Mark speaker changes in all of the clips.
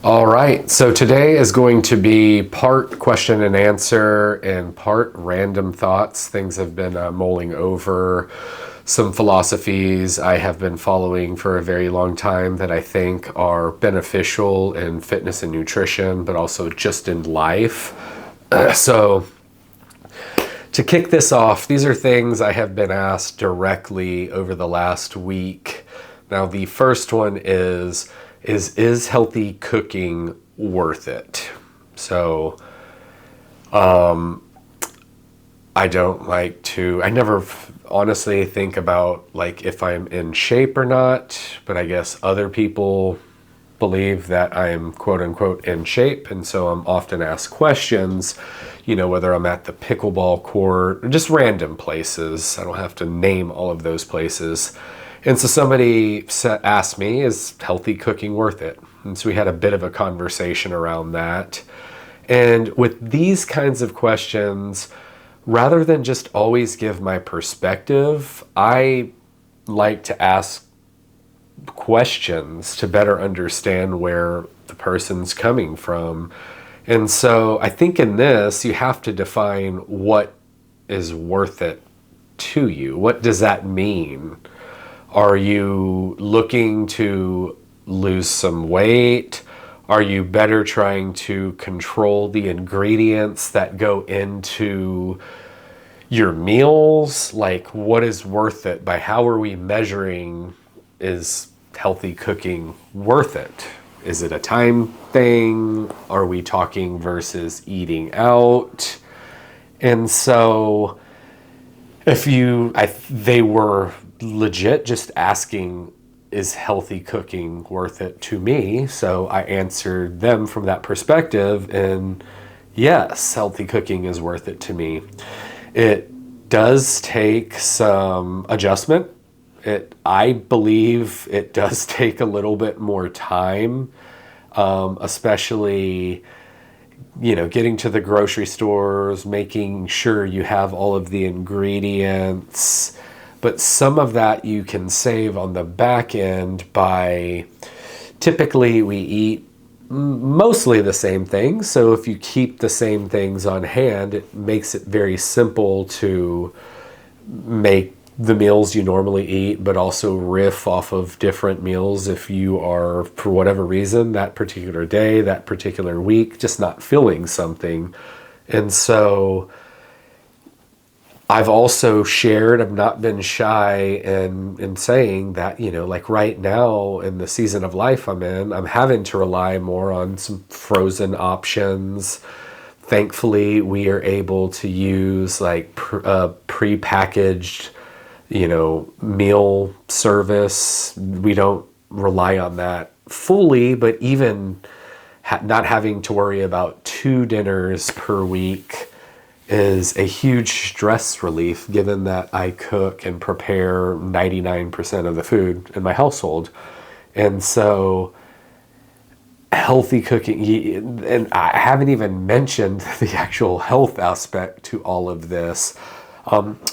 Speaker 1: All right, so today is going to be part question and answer and part random thoughts. Things have been mulling over, some philosophies I have been following for a very long time that I think are beneficial in fitness and nutrition, but also just in life. So to kick this off, these are things I have been asked directly over the last week. Now, the first one is healthy cooking worth it? So, I never honestly think about like if I'm in shape or not, but I guess other people believe that I'm quote unquote in shape. And so I'm often asked questions, whether I'm at the pickleball court or just random places. I don't have to name all of those places. And so somebody asked me, is healthy cooking worth it? And so we had a bit of a conversation around that. And with these kinds of questions, rather than just always give my perspective, I like to ask questions to better understand where the person's coming from. And so I think in this, you have to define what is worth it to you. What does that mean? Are you looking to lose some weight? Are you better trying to control the ingredients that go into your meals? Like, what is worth it? By how are we measuring, is healthy cooking worth it? Is it a time thing? Are we talking versus eating out? And so they were legit just asking, is healthy cooking worth it to me? So I answered them from that perspective, and yes, healthy cooking is worth it to me. It does take some adjustment. I believe it does take a little bit more time, especially getting to the grocery stores, making sure you have all of the ingredients. But some of that you can save on the back end by, typically we eat mostly the same things. So if you keep the same things on hand, it makes it very simple to make the meals you normally eat, but also riff off of different meals if you are, for whatever reason, that particular day, that particular week, just not feeling something. And so I've also shared, I've not been shy in saying that, like right now in the season of life I'm in, I'm having to rely more on some frozen options. Thankfully, we are able to use like pre-packaged, meal service. We don't rely on that fully, but even not having to worry about 2 dinners per week is a huge stress relief, given that I cook and prepare 99% of the food in my household. And so healthy cooking, and I haven't even mentioned the actual health aspect to all of this.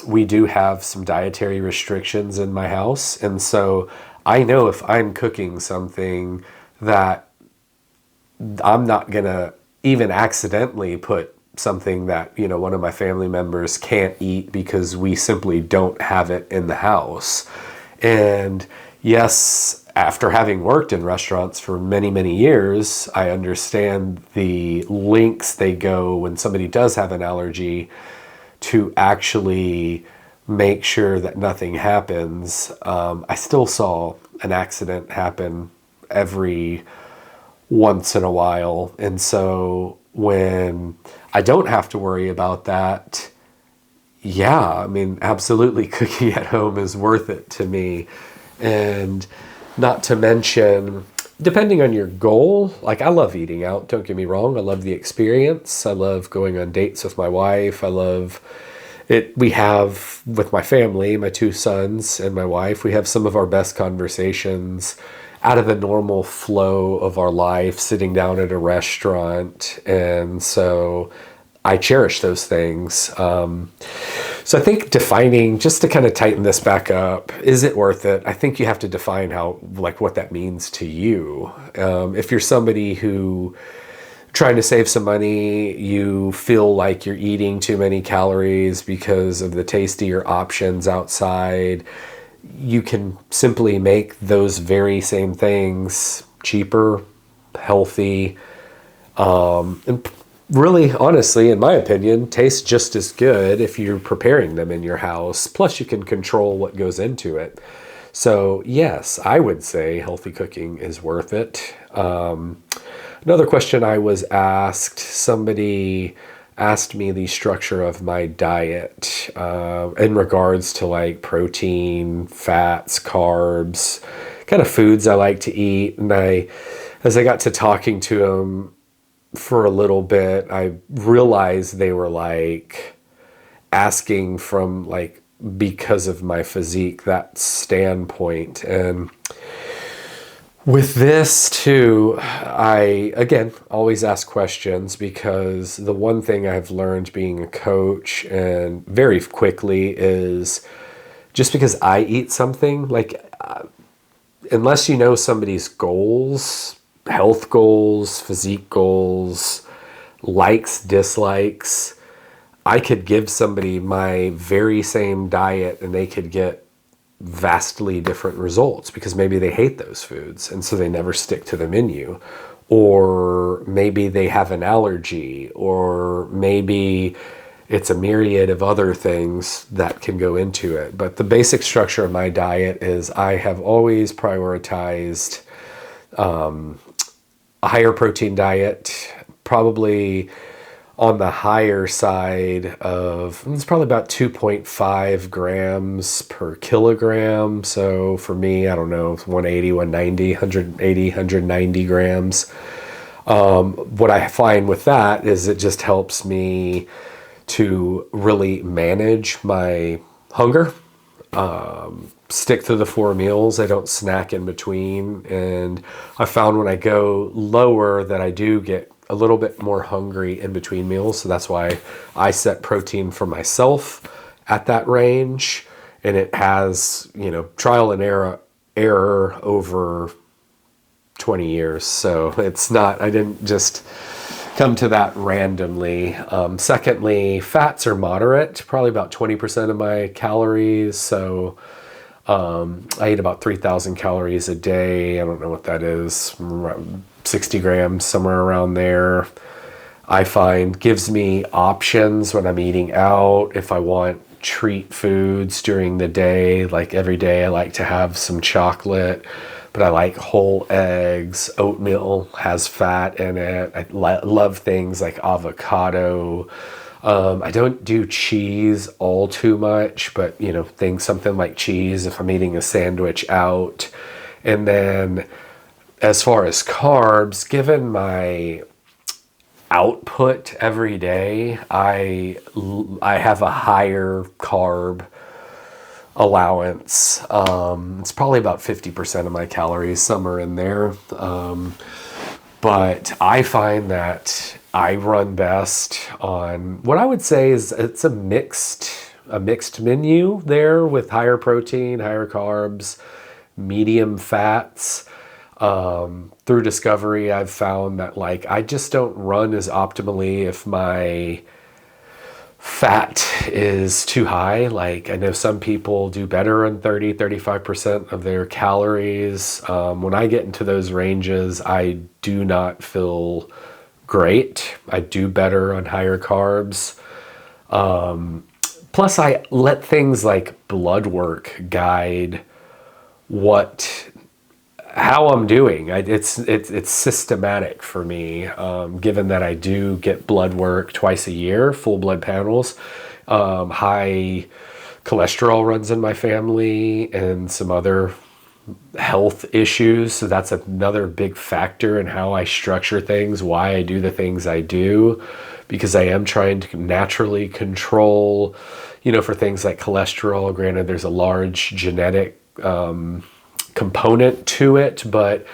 Speaker 1: We do have some dietary restrictions in my house. And so I know if I'm cooking something that I'm not going to even accidentally put something that, one of my family members can't eat because we simply don't have it in the house. And yes, after having worked in restaurants for many, many years, I understand the lengths they go when somebody does have an allergy to actually make sure that nothing happens. I still saw an accident happen every once in a while. And so when I don't have to worry about that, absolutely cooking at home is worth it to me. And not to mention, depending on your goal, like I love eating out, don't get me wrong. I love the experience. I love going on dates with my wife. I love it. We have, with my family, my 2 sons and my wife, we have some of our best conversations out of the normal flow of our life, sitting down at a restaurant. And so I cherish those things. So I think defining, just to kind of tighten this back up, is it worth it? I think you have to define how, like, what that means to you. If you're somebody who trying to save some money, you feel like you're eating too many calories because of the tastier options outside, you can simply make those very same things cheaper, healthy, and really, honestly, in my opinion, taste just as good if you're preparing them in your house. Plus, you can control what goes into it. So, yes, I would say healthy cooking is worth it. Another question I was asked, somebody asked me the structure of my diet in regards to like protein, fats, carbs, kind of foods I like to eat. And as I got to talking to them for a little bit, I realized they were like asking from like, because of my physique, that standpoint. And with this too, I, again, always ask questions, because the one thing I've learned being a coach and very quickly is just because I eat something, like, unless you know somebody's goals, health goals, physique goals, likes, dislikes, I could give somebody my very same diet and they could get vastly different results, because maybe they hate those foods and so they never stick to the menu, or maybe they have an allergy, or maybe it's a myriad of other things that can go into it. But the basic structure of my diet is I have always prioritized a higher protein diet, probably on the higher side of, it's probably about 2.5 grams per kilogram. So for me, I don't know, 180, 190, 180, 190 grams. What I find with that is it just helps me to really manage my hunger, stick to the 4 meals. I don't snack in between. And I found when I go lower that I do get a little bit more hungry in between meals. So that's why I set protein for myself at that range. And it has, trial and error over 20 years. So it's not, I didn't just come to that randomly. Secondly, fats are moderate, probably about 20% of my calories. So I eat about 3,000 calories a day. I don't know what that is, 60 grams, somewhere around there. I find gives me options when I'm eating out. If I want treat foods during the day, like every day I like to have some chocolate, but I like whole eggs. Oatmeal has fat in it. I love things like avocado. I don't do cheese all too much, but something like cheese if I'm eating a sandwich out. And then as far as carbs, given my output every day, I have a higher carb allowance. It's probably about 50% of my calories, somewhere in there. But I find that I run best on what I would say is it's a mixed menu there, with higher protein, higher carbs, medium fats. Through discovery, I've found that like I just don't run as optimally if my fat is too high. Like I know some people do better on 35% of their calories. When I get into those ranges, I do not feel great. I do better on higher carbs. Plus I let things like blood work guide how I'm doing. It's systematic for me, given that I do get blood work twice a year, full blood panels. High cholesterol runs in my family and some other health issues. So that's another big factor in how I structure things, why I do the things I do, because I am trying to naturally control, for things like cholesterol. Granted, there's a large genetic component to it, but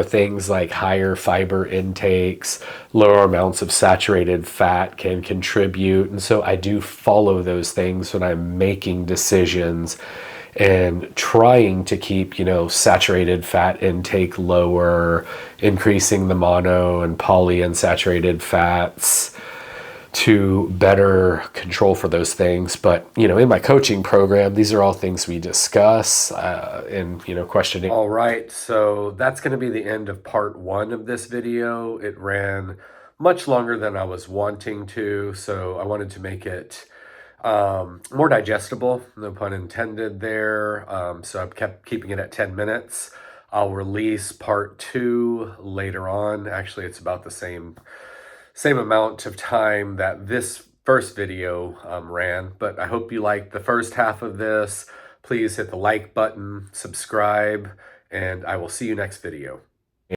Speaker 1: things like higher fiber intakes, lower amounts of saturated fat can contribute. And so I do follow those things when I'm making decisions and trying to keep, saturated fat intake lower, increasing the mono and polyunsaturated fats to better control for those things. But, in my coaching program, these are all things we discuss in, questioning. All right, so that's going to be the end of part 1 of this video. It ran much longer than I was wanting to, so I wanted to make it more digestible, no pun intended there. So I've kept keeping it at 10 minutes. I'll release part 2 later on. Actually, it's about the same amount of time that this first video ran, but I hope you liked the first half of this. Please hit the like button, subscribe, and I will see you next video.